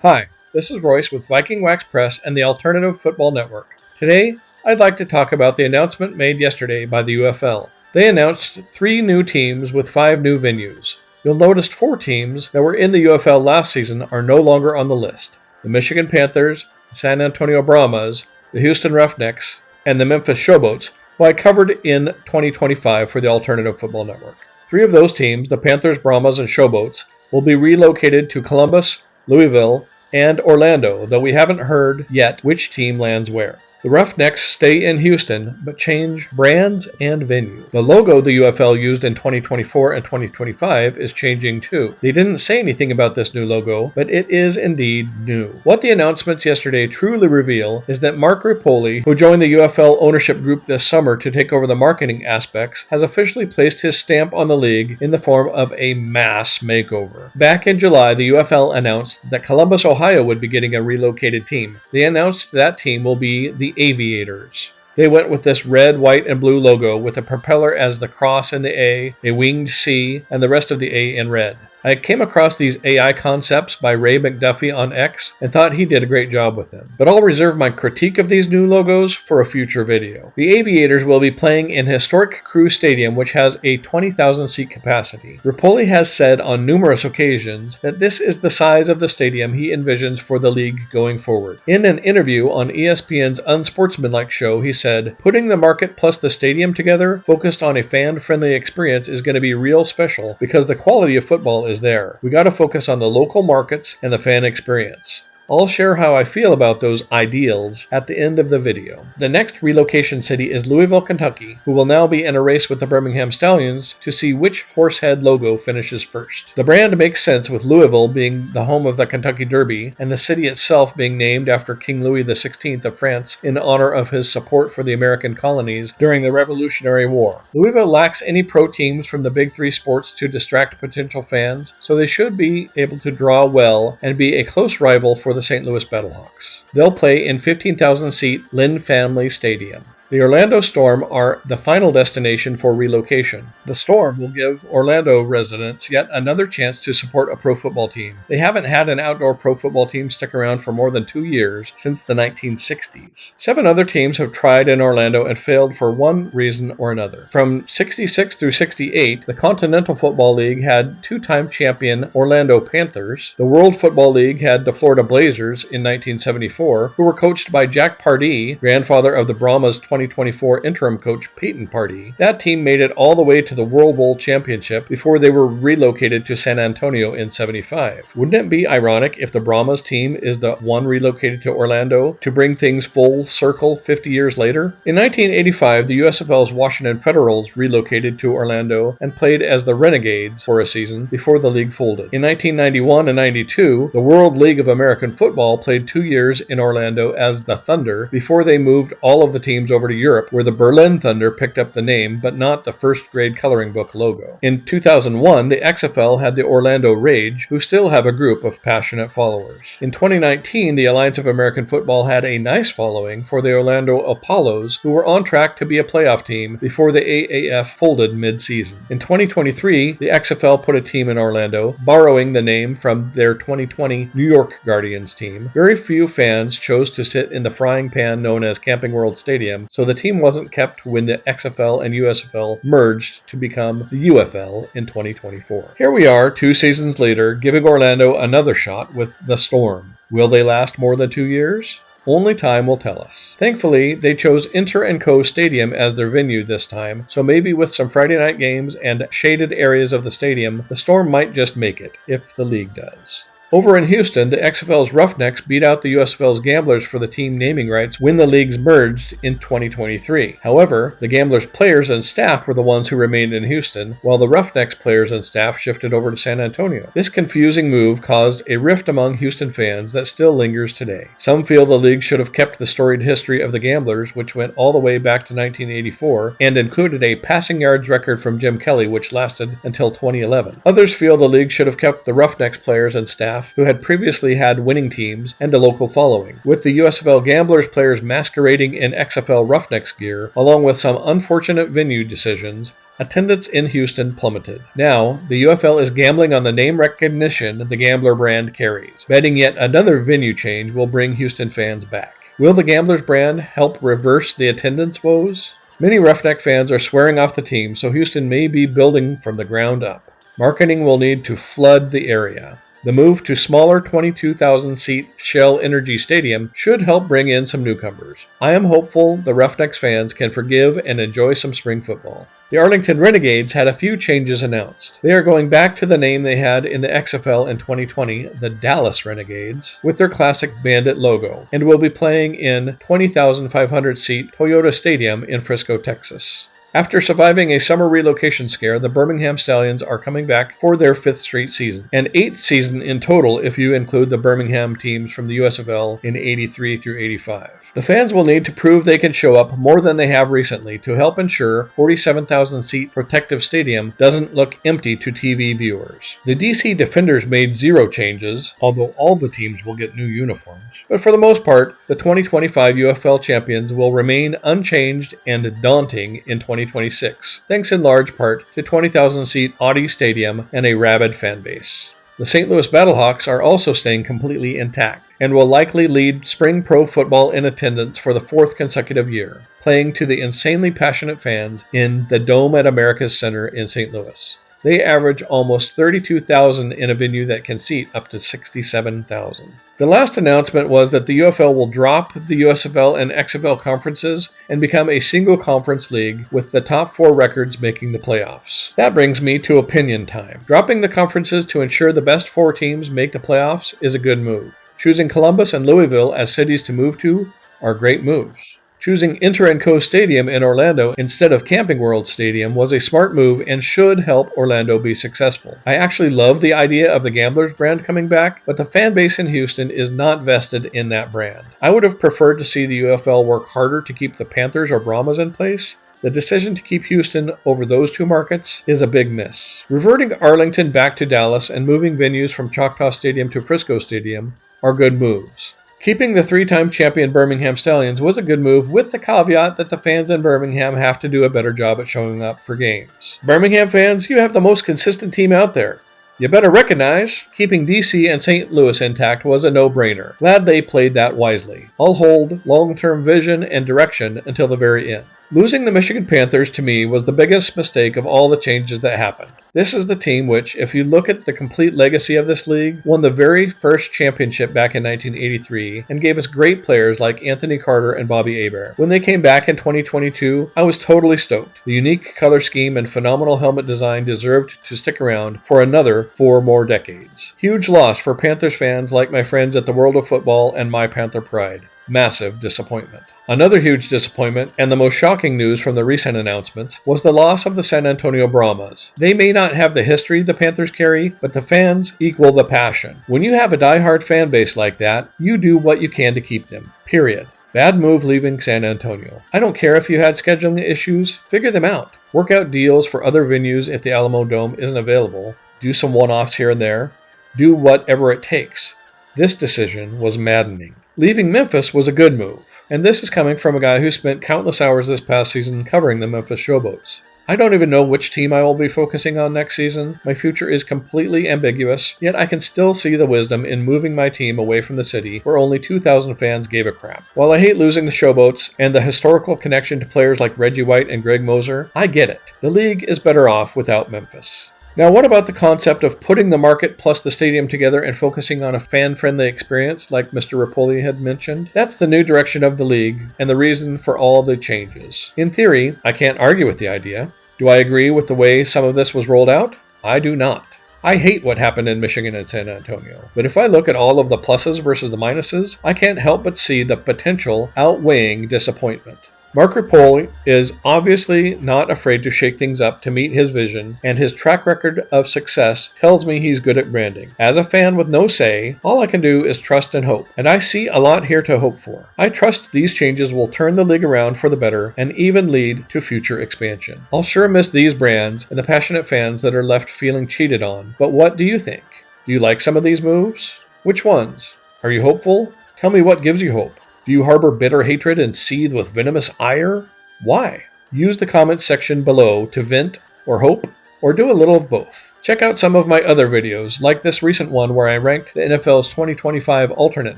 Hi, this is Royce with Viking Wax Press and the Alternative Football Network. Today, I'd like to talk about the announcement made yesterday by the UFL. They announced 3 new teams with 5 new venues. You'll notice 4 teams that were in the UFL last season are no longer on the list. The Michigan Panthers, the San Antonio Brahmas, the Houston Roughnecks, and the Memphis Showboats, who I covered in 2025 for the Alternative Football Network. 3 of those teams, the Panthers, Brahmas, and Showboats, will be relocated to Columbus, Louisville, and Orlando, though we haven't heard yet which team lands where. The Roughnecks stay in Houston, but change brands and venue. The logo the UFL used in 2024 and 2025 is changing too. They didn't say anything about this new logo, but it is indeed new. What the announcements yesterday truly reveal is that Mark Ripoli, who joined the UFL ownership group this summer to take over the marketing aspects, has officially placed his stamp on the league in the form of a mass makeover. Back in July, the UFL announced that Columbus, Ohio would be getting a relocated team. They announced that team will be the Aviators. They went with this red, white, and blue logo with a propeller as the cross in the A winged C, and the rest of the A in red. I came across these AI concepts by Ray McDuffie on X and thought he did a great job with them. But I'll reserve my critique of these new logos for a future video. The Aviators will be playing in historic Crew Stadium, which has a 20,000 seat capacity. Ripoli has said on numerous occasions that this is the size of the stadium he envisions for the league going forward. In an interview on ESPN's Unsportsmanlike show, he said, "Putting the market plus the stadium together, focused on a fan-friendly experience, is going to be real special because the quality of football is there. We got to focus on the local markets and the fan experience." I'll share how I feel about those ideals at the end of the video. The next relocation city is Louisville, Kentucky, who will now be in a race with the Birmingham Stallions to see which horsehead logo finishes first. The brand makes sense with Louisville being the home of the Kentucky Derby and the city itself being named after King Louis XVI of France in honor of his support for the American colonies during the Revolutionary War. Louisville lacks any pro teams from the big 3 sports to distract potential fans, so they should be able to draw well and be a close rival for the St. Louis Battlehawks. They'll play in 15,000-seat Lynn Family Stadium. The Orlando Storm are the final destination for relocation. The Storm will give Orlando residents yet another chance to support a pro football team. They haven't had an outdoor pro football team stick around for more than 2 years since the 1960s. 7 other teams have tried in Orlando and failed for one reason or another. From 66 through 68, the Continental Football League had 2-time champion Orlando Panthers. The World Football League had the Florida Blazers in 1974, who were coached by Jack Pardee, grandfather of the Brahmas 2024 interim coach Peyton Pardee. That team made it all the way to the World Bowl Championship before they were relocated to San Antonio in 75. Wouldn't it be ironic if the Brahmas team is the one relocated to Orlando to bring things full circle 50 years later? In 1985, the USFL's Washington Federals relocated to Orlando and played as the Renegades for a season before the league folded. In 1991 and 92, the World League of American Football played 2 years in Orlando as the Thunder before they moved all of the teams over to Europe, where the Berlin Thunder picked up the name, but not the first grade coloring book logo. In 2001, the XFL had the Orlando Rage, who still have a group of passionate followers. In 2019, the Alliance of American Football had a nice following for the Orlando Apollos, who were on track to be a playoff team before the AAF folded mid-season. In 2023, the XFL put a team in Orlando, borrowing the name from their 2020 New York Guardians team. Very few fans chose to sit in the frying pan known as Camping World Stadium, so the team wasn't kept when the XFL and USFL merged to become the UFL in 2024. Here we are, 2 seasons later, giving Orlando another shot with the Storm. Will they last more than 2 years? Only time will tell us. Thankfully, they chose Inter & Co. Stadium as their venue this time, so maybe with some Friday night games and shaded areas of the stadium, the Storm might just make it, if the league does. Over in Houston, the XFL's Roughnecks beat out the USFL's Gamblers for the team naming rights when the leagues merged in 2023. However, the Gamblers players and staff were the ones who remained in Houston, while the Roughnecks players and staff shifted over to San Antonio. This confusing move caused a rift among Houston fans that still lingers today. Some feel the league should have kept the storied history of the Gamblers, which went all the way back to 1984, and included a passing yards record from Jim Kelly, which lasted until 2011. Others feel the league should have kept the Roughnecks players and staff who had previously had winning teams and a local following, with the USFL Gamblers players masquerading in XFL Roughnecks gear, along with some unfortunate venue decisions attendance in Houston plummeted. Now, the UFL is gambling on the name recognition the Gambler brand carries. Betting yet another venue change will bring Houston fans back. Will the Gamblers brand help reverse the attendance woes? Many Roughneck fans are swearing off the team, so Houston may be building from the ground up. Marketing will need to flood the area. The move to smaller 22,000-seat Shell Energy Stadium should help bring in some newcomers. I am hopeful the Roughnecks fans can forgive and enjoy some spring football. The Arlington Renegades had a few changes announced. They are going back to the name they had in the XFL in 2020, the Dallas Renegades, with their classic bandit logo, and will be playing in 20,500-seat Toyota Stadium in Frisco, Texas. After surviving a summer relocation scare, the Birmingham Stallions are coming back for their 5th straight season, and 8th season in total if you include the Birmingham teams from the USFL in 83 through 85. The fans will need to prove they can show up more than they have recently to help ensure 47,000-seat Protective Stadium doesn't look empty to TV viewers. The DC Defenders made 0 changes, although all the teams will get new uniforms. But for the most part, the 2025 UFL champions will remain unchanged and daunting in 2026, thanks in large part to 20,000-seat Audi Stadium and a rabid fan base. The St. Louis Battlehawks are also staying completely intact and will likely lead spring pro football in attendance for the 4th consecutive year, playing to the insanely passionate fans in the Dome at America's Center in St. Louis. They average almost 32,000 in a venue that can seat up to 67,000. The last announcement was that the UFL will drop the USFL and XFL conferences and become a single conference league with the top 4 records making the playoffs. That brings me to opinion time. Dropping the conferences to ensure the best 4 teams make the playoffs is a good move. Choosing Columbus and Louisville as cities to move to are great moves. Choosing Inter & Co Stadium in Orlando instead of Camping World Stadium was a smart move and should help Orlando be successful. I actually love the idea of the Gamblers brand coming back, but the fan base in Houston is not vested in that brand. I would have preferred to see the UFL work harder to keep the Panthers or Brahmas in place. The decision to keep Houston over those 2 markets is a big miss. Reverting Arlington back to Dallas and moving venues from Choctaw Stadium to Frisco Stadium are good moves. Keeping the 3-time champion Birmingham Stallions was a good move, with the caveat that the fans in Birmingham have to do a better job at showing up for games. Birmingham fans, you have the most consistent team out there. You better recognize keeping DC and St. Louis intact was a no-brainer. Glad they played that wisely. I'll hold long-term vision and direction until the very end. Losing the Michigan Panthers to me was the biggest mistake of all the changes that happened. This is the team which, if you look at the complete legacy of this league, won the very first championship back in 1983 and gave us great players like Anthony Carter and Bobby Hebert. When they came back in 2022, I was totally stoked. The unique color scheme and phenomenal helmet design deserved to stick around for another 4 more decades. Huge loss for Panthers fans like my friends at the World of Football and My Panther Pride. Massive disappointment. Another huge disappointment, and the most shocking news from the recent announcements, was the loss of the San Antonio Brahmas. They may not have the history the Panthers carry, but the fans equal the passion. When you have a die-hard fan base like that, you do what you can to keep them. Period. Bad move leaving San Antonio. I don't care if you had scheduling issues, figure them out. Work out deals for other venues if the Alamo Dome isn't available. Do some one-offs here and there. Do whatever it takes. This decision was maddening. Leaving Memphis was a good move, and this is coming from a guy who spent countless hours this past season covering the Memphis Showboats. I don't even know which team I will be focusing on next season. My future is completely ambiguous, yet I can still see the wisdom in moving my team away from the city where only 2,000 fans gave a crap. While I hate losing the Showboats and the historical connection to players like Reggie White and Greg Moser, I get it. The league is better off without Memphis. Now, what about the concept of putting the market plus the stadium together and focusing on a fan-friendly experience like Mr. Rapoli had mentioned? That's the new direction of the league and the reason for all the changes. In theory, I can't argue with the idea. Do I agree with the way some of this was rolled out? I do not. I hate what happened in Michigan and San Antonio. But if I look at all of the pluses versus the minuses, I can't help but see the potential outweighing disappointment. Mark Rapoli is obviously not afraid to shake things up to meet his vision, and his track record of success tells me he's good at branding. As a fan with no say, all I can do is trust and hope, and I see a lot here to hope for. I trust these changes will turn the league around for the better and even lead to future expansion. I'll sure miss these brands and the passionate fans that are left feeling cheated on, but what do you think? Do you like some of these moves? Which ones? Are you hopeful? Tell me what gives you hope. Do you harbor bitter hatred and seethe with venomous ire? Why? Use the comments section below to vent or hope, or do a little of both? Check out some of my other videos, like this recent one where I ranked the NFL's 2025 alternate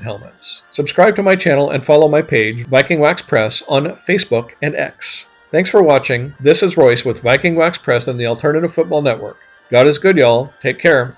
helmets. Subscribe to my channel and follow my page, Viking Wax Press, on Facebook and X. Thanks for watching. This is Royce with Viking Wax Press and the Alternative Football Network. God is good, y'all. Take care.